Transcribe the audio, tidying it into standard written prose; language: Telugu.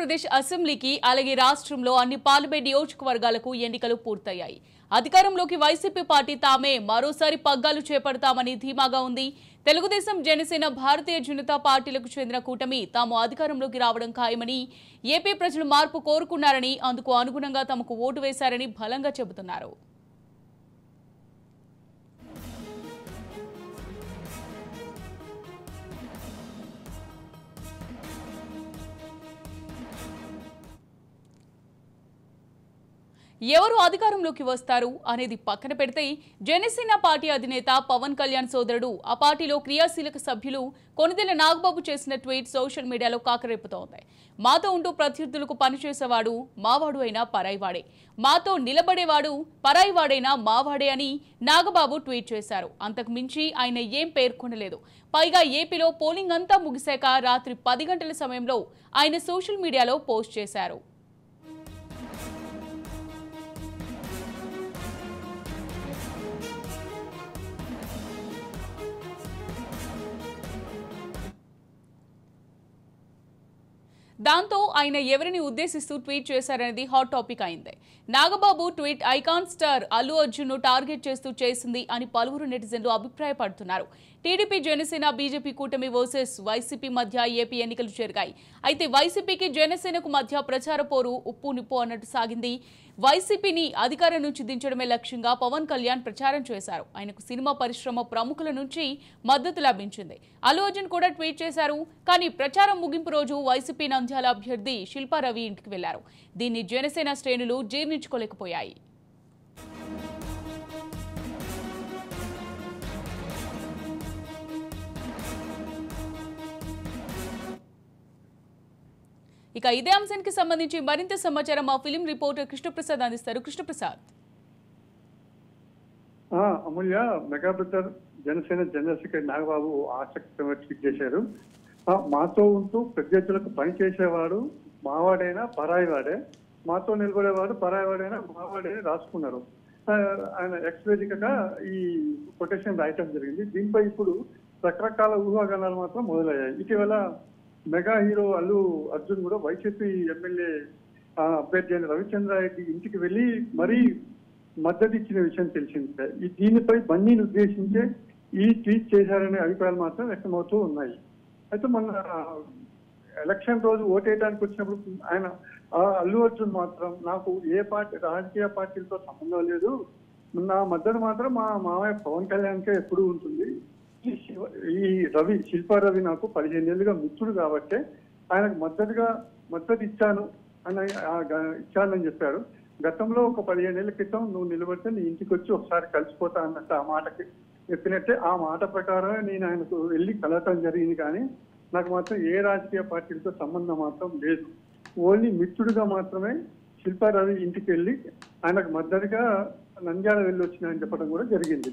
ఆంధ్రప్రదేశ్ అసెంబ్లీకి అలాగే రాష్ట్రంలో అన్ని పార్లమెంట్ నియోజకవర్గాలకు ఎన్నికలు పూర్తయ్యాయి. అధికారంలోకి వైసీపీ పార్టీ తామే మరోసారి పగ్గాలు చేపడతామని ధీమాగా ఉంది. తెలుగుదేశం, జనసేన, భారతీయ జనతా పార్టీలకు చెందిన కూటమి తాము అధికారంలోకి రావడం ఖాయమని, ఏపీ ప్రజలు మార్పు కోరుకున్నారని, అందుకు అనుగుణంగా తమకు ఓటు వేశారని బలంగా చెబుతున్నారు. ఎవరు అధికారంలోకి వస్తారు అనేది పక్కన పెడితే జనసేన పార్టీ అధినేత పవన్ కళ్యాణ్ సోదరుడు, ఆ పార్టీలో క్రియాశీలక సభ్యులు కొనిదెల నాగబాబు చేసిన ట్వీట్ సోషల్ మీడియాలో కాకరేపుతోంది. మాతో ఉంటూ ప్రత్యర్థులకు పనిచేసేవాడు మావాడు అయినా పరాయివాడే, మాతో నిలబడేవాడు పరాయివాడైనా మావాడే అని నాగబాబు ట్వీట్ చేశారు. అంతకు మించి ఆయన ఏం పేర్కొనలేదు. పైగా ఏపీలో పోలింగ్ అంతా ముగిశాక రాత్రి 10 గంటల సమయంలో ఆయన సోషల్ మీడియాలో పోస్ట్ చేశారు. దాంతో ఆయన ఎవరిని ఉద్దేశిస్తూ ట్వీట్ చేశారనేది హాట్ టాపిక్ అయింది. Nagababu tweet icon star Allu Arjun ను టార్గెట్ చేస్తూ చేసింది అని పలువురు నెటిజన్లు అభిప్రాయపడుతున్నారు. టీడీపీ, జనసేన, బీజేపీ కూటమి వర్సెస్ వైసీపీ మధ్య ఏపీ ఎన్నికలు జరిగాయి. అయితే వైసీపీకి, జనసేనకు మధ్య ప్రచార పోరు ఉప్పు నిప్పు అన్నట్టు సాగింది. వైసీపీని అధికారం నుంచి దించడమే లక్ష్యంగా పవన్ కళ్యాణ్ ప్రచారం చేశారు. ఆయనకు సినిమా పరిశ్రమ ప్రముఖుల నుంచి మద్దతు లభించింది. అల్లు అర్జున్ కూడా ట్వీట్ చేశారు. కానీ ప్రచారం ముగింపు రోజు వైసీపీ నంద్యాల అభ్యర్థి శిల్పా రవి ఇంటికి వెళ్లారు. దీన్ని జనసేన శ్రేణులు జీర్ణించుకోలేకపోయాయి. ఇక ఇదే అంశానికి సంబంధించి మరింత సమాచారం మా ఫిలిం రిపోర్టర్ కృష్ణప్రసాద్ అందిస్తారు. Krishnaprasad. Amulya, mega brother Janasena general secretary Nagababu ఆసక్తిగా ట్వీట్ చేశారు. మాతో ఉంటూ ప్రత్యర్థులకు పని చేసేవాడు మావాడైనా పరాయివాడే, మాతో నిలబడేవాడు పరాయివాడైనా మావాడే రాసుకున్నారు. ఆయన ఎక్స్వేదికగా ఈ కొటేషన్ రాయటం జరిగింది. దీనిపై ఇప్పుడు రకరకాల ఊహాగానాలు మాత్రం మొదలయ్యాయి. ఇటీవల మెగా హీరో అల్లు అర్జున్ కూడా వైసీపీ ఎమ్మెల్యే అభ్యర్థి అయిన రవిచంద్రారెడ్డి ఇంటికి వెళ్లి మరీ మద్దతు ఇచ్చిన విషయం తెలిసిందే. దీనిపై బన్నీని ఉద్దేశించే ఈ ట్వీట్ చేశారనే అభిప్రాయాలు మాత్రం వ్యక్తమవుతూ ఉన్నాయి. అయితే మొన్న ఎలక్షన్ రోజు ఓటేయడానికి వచ్చినప్పుడు ఆయన అల్లు అర్జున్ మాత్రం నాకు ఏ పార్టీ రాజకీయ పార్టీలతో సంబంధం లేదు, నా మద్దతు మాత్రం మా మామయ్య పవన్ కళ్యాణ్కే ఎప్పుడూ ఉంటుంది, ఈ శిల్పా రవి నాకు 15 ఏళ్ళుగా మిత్రుడు కాబట్టే ఆయనకు మద్దతు ఇచ్చానని చెప్పాడు. గతంలో ఒక 15 ఏళ్ల క్రితం నువ్వు నిలబడితే నీ ఇంటికి వచ్చి ఒకసారి కలిసిపోతా అన్నట్టు ఆ మాటకి చెప్పినట్టే ఆ మాట ప్రకారమే నేను ఆయనకు వెళ్ళి కలవటం జరిగింది. కానీ నాకు మాత్రం ఏ రాజకీయ పార్టీలతో సంబంధం మాత్రం లేదు, ఓన్లీ మిత్రుడిగా మాత్రమే శిల్పా రవి ఇంటికి వెళ్ళి ఆయనకు మద్దతుగా నంద్యాల వెళ్ళి వచ్చినాయని చెప్పడం కూడా జరిగింది.